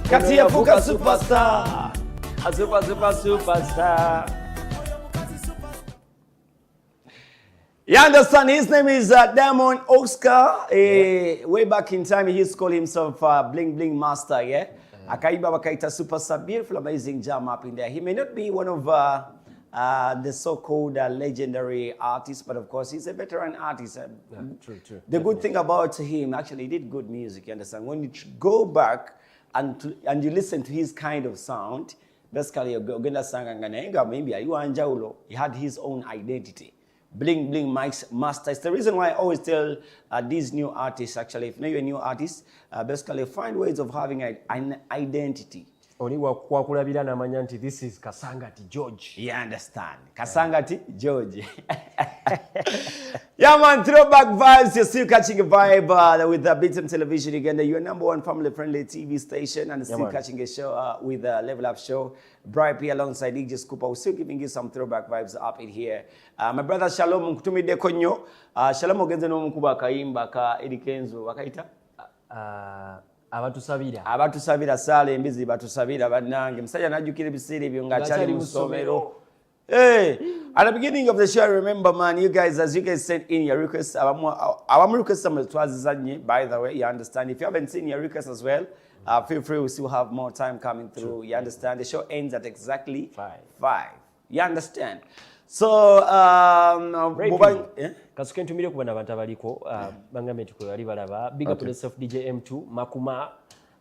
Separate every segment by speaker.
Speaker 1: Kati yafuka superstar. A superstar. You understand? His name is Diamond Oscar. Way back in time, he used to call himself Bling Bling Master, yeah? Akaiba wakaita superstar, beautiful, amazing jam up in there. He may not be one of the so-called legendary artists, but of course, he's a veteran artist.
Speaker 2: True.
Speaker 1: The good thing about him, actually, he did good music, you understand? When you go back and you listen to his kind of sound, basically, maybe he had his own identity. Bling Bling Master. It's the reason why I always tell these new artists, actually, if you're a new artist, basically find ways of having an identity.
Speaker 2: This is Kasangati George.
Speaker 1: You understand? Kasangati George. Yeah, man, throwback vibes. You're still catching a vibe with Beaten Television again. Your number one family-friendly TV station, and still catching a show with a Level Up Show. Bright P alongside Deejay Skupa. We're still giving you some throwback vibes up in here. My brother Shalom Mkutumide Konyo. Shalom ogenze no mkuba kaimba ka Edikenzo wakaita. Abatusabira sale embizi batusabira bannange musajja najjukira ebiseera ebyo ng'akyali mu ssomero. Hey, at the beginning of the show, I remember, man, you guys sent in your requests. Our request by the way, you understand. If you haven't seen your requests as well, feel free. We still have more time coming through. You understand? The show ends at exactly 5. You understand? So,
Speaker 2: kasukentumire kubana abantu abaliko bangambe tukwali balaba big up yourself DJ M2 Makuma,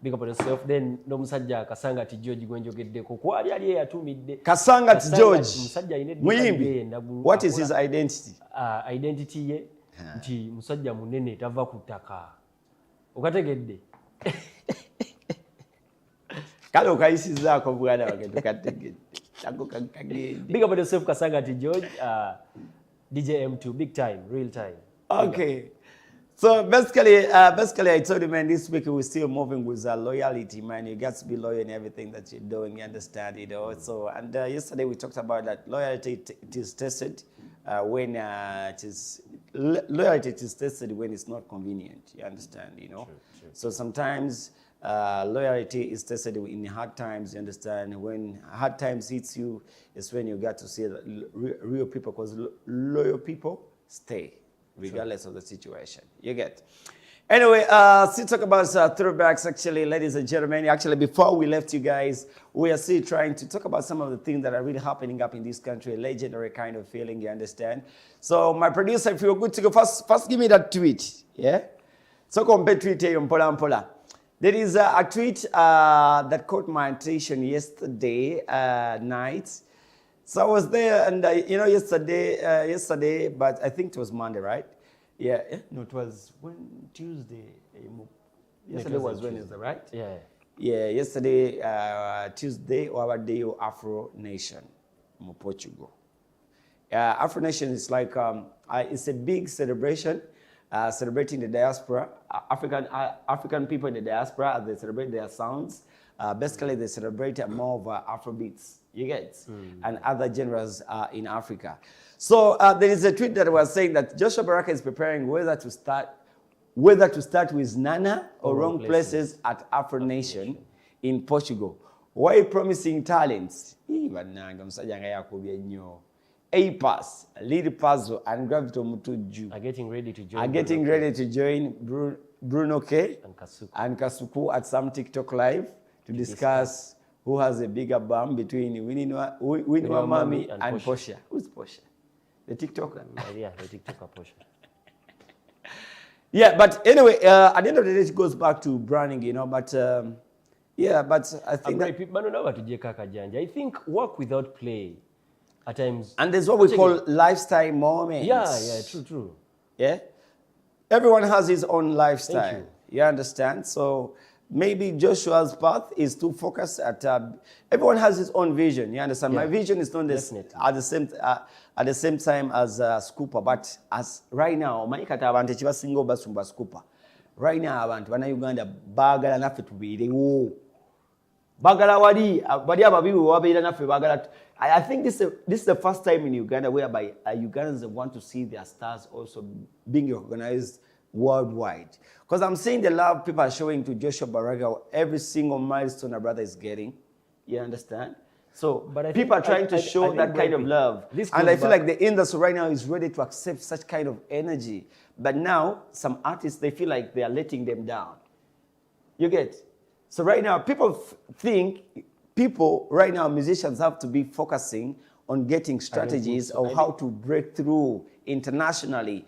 Speaker 2: big up yourself then nomusajja Kasangati George gwenjogeddeko kwali ali yatumidde
Speaker 1: Kasangati George
Speaker 2: musajja ine
Speaker 1: muyimbi. What is his identity?
Speaker 2: Identity ye nti musajja munene tava kutaka okategedde
Speaker 1: kale okayisizaako bwana wage tukategedde.
Speaker 2: Big up yourself Kasangati George, DJ M2, big time, real time.
Speaker 1: Okay. So basically I told you, man, this week we're still moving with loyalty, man. You got to be loyal in everything that you're doing, you understand, you know. So, and yesterday we talked about that loyalty it is tested when loyalty is tested when it's not convenient, you understand, you know. True. So sometimes loyalty is tested in hard times, you understand. When hard times hits you, it's when you got to see the real people, because loyal people stay regardless of the situation. You get. Anyway, still talk about throwbacks, actually, ladies and gentlemen. Actually, before we left you guys, we are still trying to talk about some of the things that are really happening up in this country, a legendary kind of feeling, you understand. So my producer, if you're good to go, first give me that tweet, yeah? So compare tweet here, mpola. There is a tweet that caught my attention yesterday night. So I was there, and yesterday, but I think it was Monday, right? Yeah, no, it was Tuesday. Yesterday was Wednesday, right?
Speaker 2: Yeah.
Speaker 1: Yeah, yesterday, Tuesday, our day of Afro Nation, in Portugal. Afro Nation is like, it's a big celebration. Celebrating the diaspora, African people in the diaspora, they celebrate their sounds. Basically, they celebrate more of Afrobeats, you get, and other genres in Africa. So there is a tweet that was saying that Joshua Baraka is preparing whether to start with Nana or Wrong Places at Afro Nation in Portugal. Why promising talents? A-Pass, Lead Puzzle, and Gravito Mutuju
Speaker 2: are getting ready to join
Speaker 1: Bruno K and Kasuku at some TikTok live to discuss who has a bigger bum between Winnie Mami and Portia. Who's Portia? The TikToker?
Speaker 2: Yeah, the TikToker Portia.
Speaker 1: Yeah, but anyway, at the end of the day, it goes back to branding, you know, but yeah, but I think
Speaker 2: I think work without play at times.
Speaker 1: And there's what we call lifestyle moments.
Speaker 2: Yeah, true.
Speaker 1: Yeah? Everyone has his own lifestyle. You understand? So maybe Joshua's path is to focus at, everyone has his own vision. You understand? Yeah. My vision is not at the same time as Skupa, but as right now, Skupa. Right now, abantu bana Uganda bagala naffe tubeerewo. Bagala wali ababibi wabeera naffe bagala. I think this is the first time in Uganda whereby Ugandans want to see their stars also being recognized worldwide. Because I'm seeing the love people are showing to Joshua Baraka, every single milestone a brother is getting. You understand? So people are trying to show that kind of love. And I feel like the industry right now is ready to accept such kind of energy. But now, some artists, they feel like they are letting them down. You get? So right now, right now, musicians have to be focusing on getting strategies of how to break through internationally.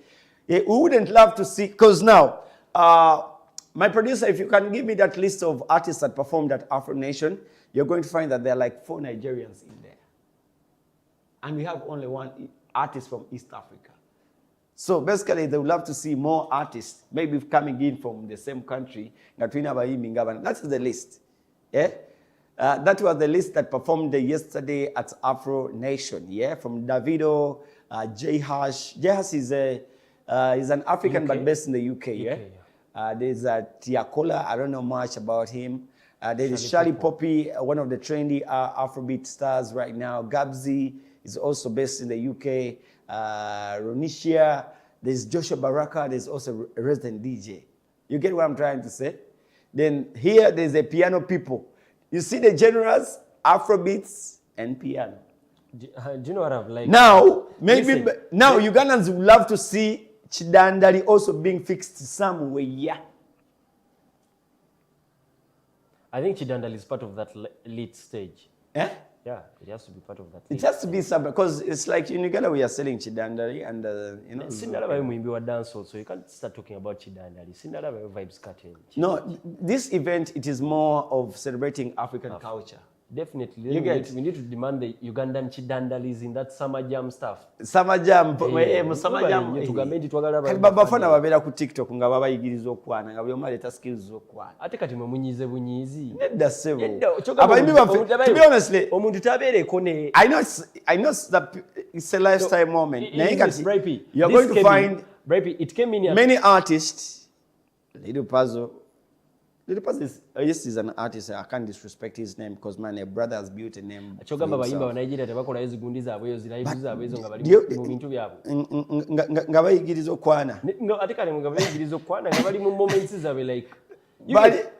Speaker 1: We wouldn't love to see, because now, my producer, if you can give me that list of artists that performed at Afro Nation, you're going to find that there are like 4 Nigerians in there. And we have only 1 artist from East Africa. So basically, they would love to see more artists, maybe coming in from the same country. That's the list. Yeah? That was the list that performed yesterday at Afro Nation. Yeah? From Davido, J-Hash. J-Hash is an African but based in the UK. Yeah? There's Tiakola, I don't know much about him. There's Charlie Poppy, one of the trendy Afrobeat stars right now. Gabsy is also based in the UK. Ronishia, there's Joshua Baraka, there's also a resident DJ. You get what I'm trying to say? Then here, there's a piano people. You see the genres, Afrobeats and piano.
Speaker 2: Do you know what I've like?
Speaker 1: Now, Ugandans would love to see Chidandali also being fixed somewhere. Yeah.
Speaker 2: I think Chidandali is part of that elite stage.
Speaker 1: Eh?
Speaker 2: Yeah, it has to be part of that.
Speaker 1: It has to be something, because it's like in Uganda we are selling Chidandali and you know.
Speaker 2: Sindala we dance also. You can't start talking about Chidandali. Sindala vibes cutting.
Speaker 1: No, this event, it is more of celebrating African culture.
Speaker 2: Definitely. We need to demand the Ugandan Chidandalis in that summer jam stuff.
Speaker 1: Summer jam. Summer jam. Kati babafana babera ku TikTok nga babayigiriza okwana nga buli omu aleeta skills okwana.
Speaker 2: Ate kati mwe munyize bunyizi.
Speaker 1: Nedda sebo. Abayimbi baffe, to be honestly,
Speaker 2: omuntu tabeereko ne.
Speaker 1: I know that it's a lifestyle moment. You're going to find many artists. Little Puzzle is, yes, he's an artist. I can't disrespect his name because my brother has built a name.
Speaker 2: But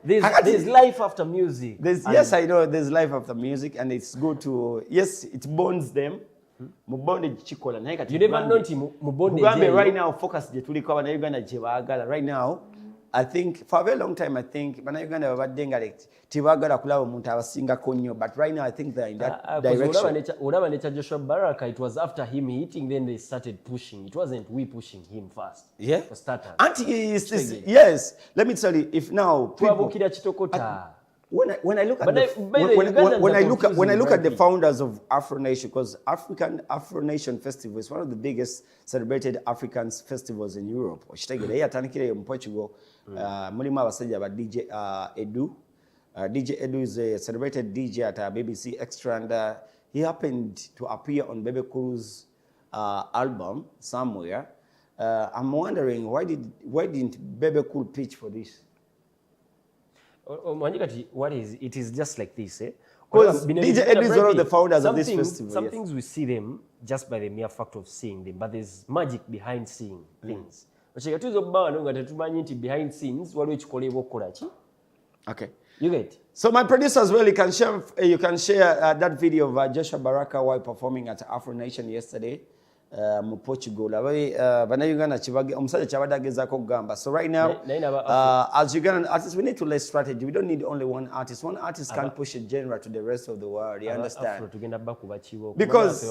Speaker 2: there's life after music.
Speaker 1: Yes, I know there's life after music, and it's good to, yes, it bonds them. You
Speaker 2: never know
Speaker 1: right now, focus right now. I think for a very long time, but right now I think they're in that direction.
Speaker 2: Joshua Baraka, it was after him hitting, then they started pushing. It wasn't we pushing him first.
Speaker 1: Yeah. Yes. Let me tell you, if now when I look at the founders of Afro Nation, because Afro Nation Festival is one of the biggest celebrated African festivals in Europe. In Portugal, DJ Edu. DJ Edu is a celebrated DJ at BBC Extra, and he happened to appear on Bebe Cool's album somewhere. I'm wondering why didn't Bebe Cool pitch for this?
Speaker 2: What is it? Is just like this, eh?
Speaker 1: Because DJ Edu is one of the founders of this festival.
Speaker 2: Some things we see them just by the mere fact of seeing them, but there's magic behind seeing things. Behind scenes, okay. You get?
Speaker 1: So my producer as well, you can share that video of Joshua Baraka while performing at Afro Nation yesterday. Portugal. So right now, as Ugandan artists, we need to lay strategy. We don't need only one artist. One artist can't push a genre to the rest of the world. You understand? Because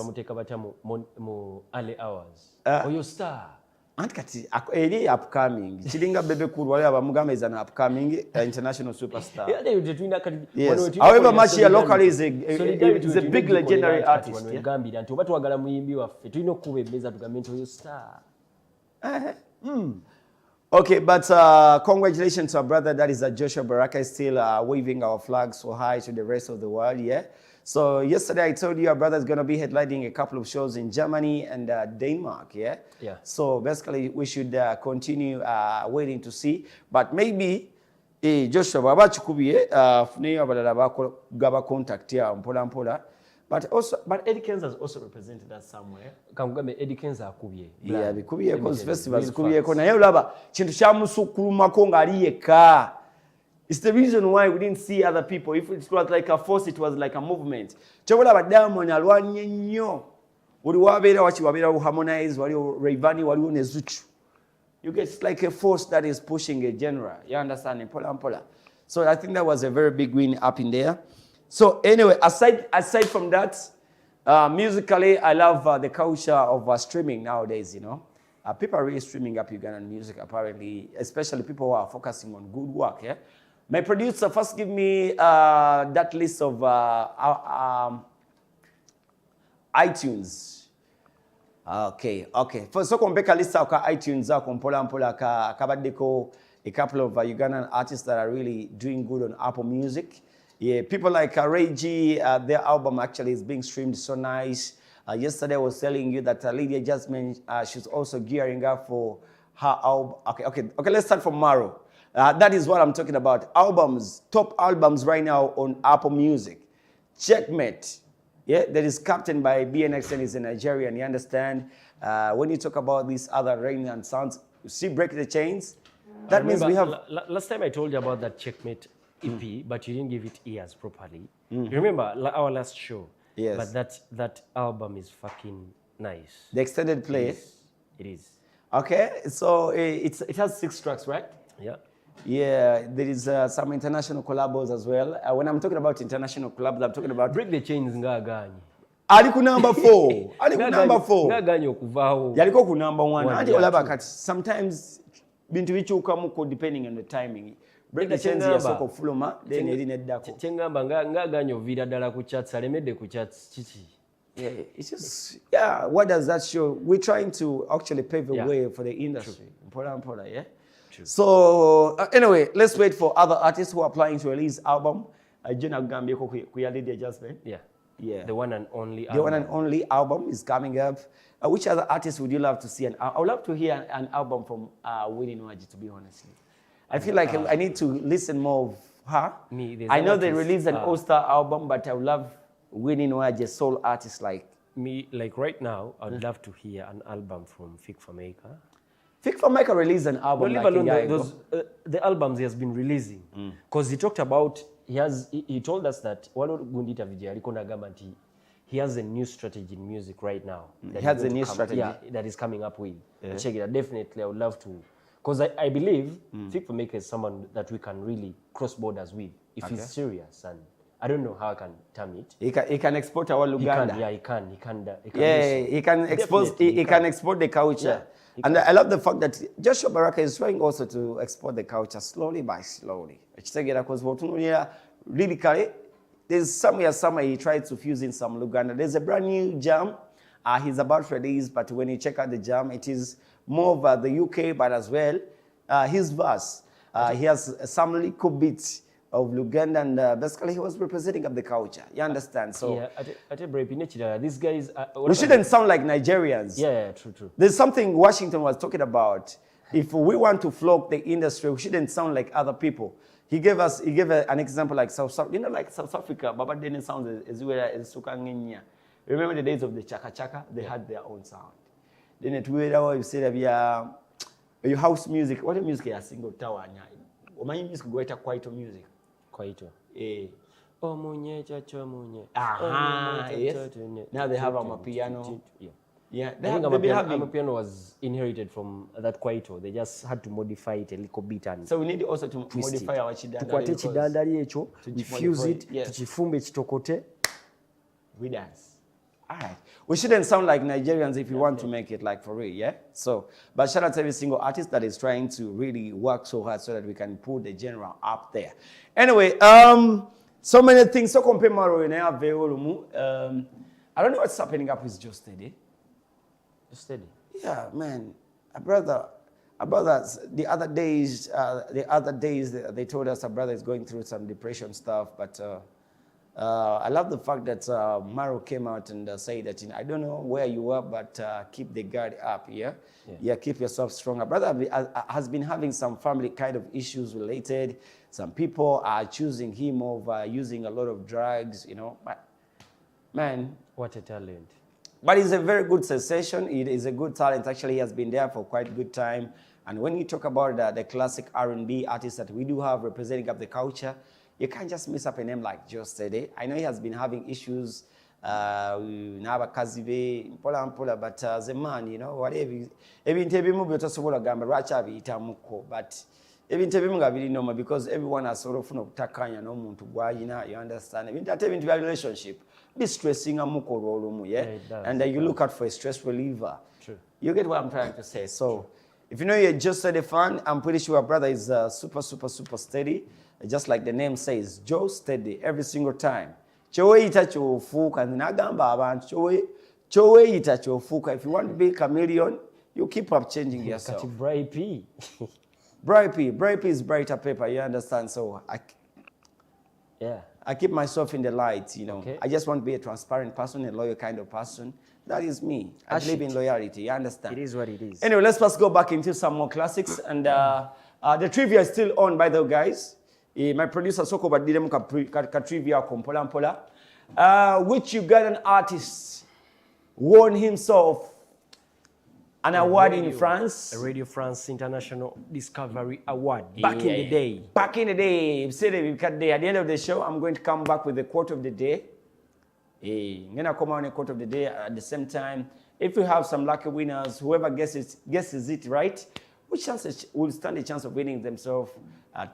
Speaker 2: early hours. Your star.
Speaker 1: Antikati eri upcoming. Chilinga Bebe Cool wale abamugamba is an upcoming international superstar. Yes. However much here locally is a big legendary artist. Okay, but congratulations to our brother, that is Joshua Baraka, is still waving our flag so high to the rest of the world, yeah? So yesterday I told you our brother is going to be headlining a couple of shows in Germany and Denmark, yeah?
Speaker 2: Yeah.
Speaker 1: So basically we should continue waiting to see. But maybe Joshua, baba chikubiye, funeyo abalala gaba contact ya mpola mpola. But Eddie Kenzo has also represented us somewhere.
Speaker 2: Kangambe Eddie Kenzo akubye.
Speaker 1: Yeah, bikubye cause festivals kubye ko naye olaba kintu kyamusukulumako ng'ali yekka. It's the reason why we didn't see other people. If it was like a force, it was like a movement. Chobola Diamond alwanye nnyo. Buli wabeera wabeera Harmonize, waliwo Rayvanny, waliwo ne Zuchu. You get it's like a force that is pushing a genre. You understand? Pola. So I think that was a very big win up in there. So anyway, aside from that, musically, I love the culture of streaming nowadays, you know. People are really streaming up Ugandan music, apparently, especially people who are focusing on good work, yeah. My producer, first give me that list of iTunes. Okay. First, so compare list of iTunes, a couple of Ugandan artists that are really doing good on Apple Music. Yeah, people like Ray G, their album actually is being streamed so nice. Yesterday I was telling you that Lydia Jasmine, she's also gearing up for her album. Okay, let's start from Maro. That is what I'm talking about. Albums, top albums right now on Apple Music. Checkmate. Yeah, that is captained by BNX and is a Nigerian, you understand? When you talk about these other Rain and Sounds, you see Break the Chains. That means we have...
Speaker 2: Last time I told you about that Checkmate EP, but you didn't give it ears properly. You remember our last show?
Speaker 1: Yes.
Speaker 2: But that album is fucking nice.
Speaker 1: The extended play?
Speaker 2: It is.
Speaker 1: Okay, so it has 6 tracks, right?
Speaker 2: Yeah.
Speaker 1: Yeah, there is some international collabos as well. When I'm talking about international collabs, I'm talking about...
Speaker 2: Break the Chains ngaganye.
Speaker 1: Ali ku number 4.
Speaker 2: Ngaganye okuvaawo.
Speaker 1: Yaliko ku number 1. Ati olaba kati sometimes bintu bikyukamuko depending on the timing. Break the Chains yasooka okufuluma then eri neddako.
Speaker 2: Kyengamba ngaganye oviira ddala ku charts alemedde ku charts kiki.
Speaker 1: Yeah, it's just what does that show? We're trying to actually pave a way for the industry. Mpola, yeah. True. So anyway, let's wait for other artists who are planning to release album. Jenna Gambia kuya Lydia Jasmine. Yeah.
Speaker 2: The one and only album.
Speaker 1: The one and only album is coming up. Which other artists would you love to see? I would love to hear an album from Winnie Nwaji, to be honest. I feel like I need to listen more of her. I know they released an All-Star album, but I would love Winnie Nwaji, a soul artist like
Speaker 2: me. Like right now, I'd love to hear an album from Fik Fameka.
Speaker 1: Fik Fameka released an album.
Speaker 2: Don't leave alone the albums he has been releasing, because he talked about he told us that he has a new strategy in music right now.
Speaker 1: He has a new strategy
Speaker 2: that is coming up with. Check it out. Definitely, I would love to. Because I believe Fik Fameka is someone that we can really cross borders with if he's serious, and I don't know how I can term it.
Speaker 1: He can export our Uganda.
Speaker 2: He can
Speaker 1: export the culture. Yeah, and I love the fact that Joshua Baraka is trying also to export the culture slowly by slowly. Because lyrically, there's somewhere he tried to fuse in some Luganda. There's a brand new jam he's about to release, but when you check out the jam, it is more of the UK, but as well, his verse. He has some little bits of Luganda, and basically he was representing of the culture. You understand? So
Speaker 2: these guys...
Speaker 1: we shouldn't sound like Nigerians.
Speaker 2: Yeah, true.
Speaker 1: There's something Washington was talking about. If we want to flog the industry, we shouldn't sound like other people. He gave an example like South Africa, Baba didn't sound as well as Sukangenya. Remember the days of the Chaka Chaka? They had their own sound. Then it you say that your house music, what music is single tower? My music go to Kwaito music.
Speaker 2: Kwaito.
Speaker 1: Yes. Now they have a piano. Yeah,
Speaker 2: piano was inherited from that Kwaito. They just had to modify it a little bit, and
Speaker 1: so we need also to modify our
Speaker 2: chidandali. We fuse it, tuchifumbe chitokote.
Speaker 1: We dance. All right. We shouldn't sound like Nigerians if we want to make it like for real, yeah? So, but shout out to every single artist that is trying to really work so hard so that we can put the genre up there. Anyway, so many things. So compare Maro in I don't know what's happening up with Just Steady.
Speaker 2: Just Steady?
Speaker 1: Yeah, man. A brother, the other days they told us a brother is going through some depression stuff, but I love the fact that Maro came out and said that, I don't know where you are, but keep the guard up, yeah? Keep yourself strong. Brother has been having some family kind of issues related. Some people are choosing him over using a lot of drugs, But Man,
Speaker 2: What a talent.
Speaker 1: but he's a very good sensation. He is a good talent. Actually, he has been there for quite a good time. And when you talk about the classic R&B artists that we do have representing up the culture, you can't just mess up a name like Joe Steady. I know he has been having issues n'abakazi mpola but as a man, you know, whatever ebintu ebimu byotasobola gamba lwaki abiyitamuko, but ebintu ebimu nga biri normal because everyone has sort of okutakanya n'omuntu gwayina, you understand, ebintu bya relationship be stressing amuko olwolumu, yeah, and you look out for a stress reliever.
Speaker 2: True.
Speaker 1: You get what I'm trying to say. So if you know you're just Steady fan, I'm pretty sure our brother is super steady, just like the name says, Joe Steady, every single time. Choweeyita ky'ofuuka, nagamba abantu choweeyita ky'ofuuka. If you want to be a chameleon, you keep up changing yourself.
Speaker 2: Bright P.
Speaker 1: Bright P is brighter paper, you understand? So I keep myself in the light, you know.
Speaker 2: Okay.
Speaker 1: I just want to be a transparent person, a loyal kind of person. That is me. I believe in loyalty, you understand?
Speaker 2: It is what it is.
Speaker 1: Anyway, let's first go back into some more classics. And the trivia is still on, by the way, guys. My producer Soko badilemu ka trivia kompola mpola. Which Ugandan artist won himself an award in France?
Speaker 2: A Radio France International Discovery Award. Back in the day.
Speaker 1: Back in the day. At the end of the show, I'm going to come back with the quote of the day. I'm going to come on a quote of the day at the same time. If we have some lucky winners, whoever guesses it right, which chances will stand a chance of winning themselves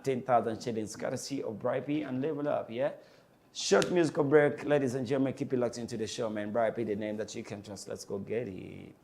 Speaker 1: 10,000 shillings, courtesy of Bright P and Level Up, yeah? Short musical break, ladies and gentlemen, keep it locked into the show, man. Bright P, the name that you can trust. Let's go get it.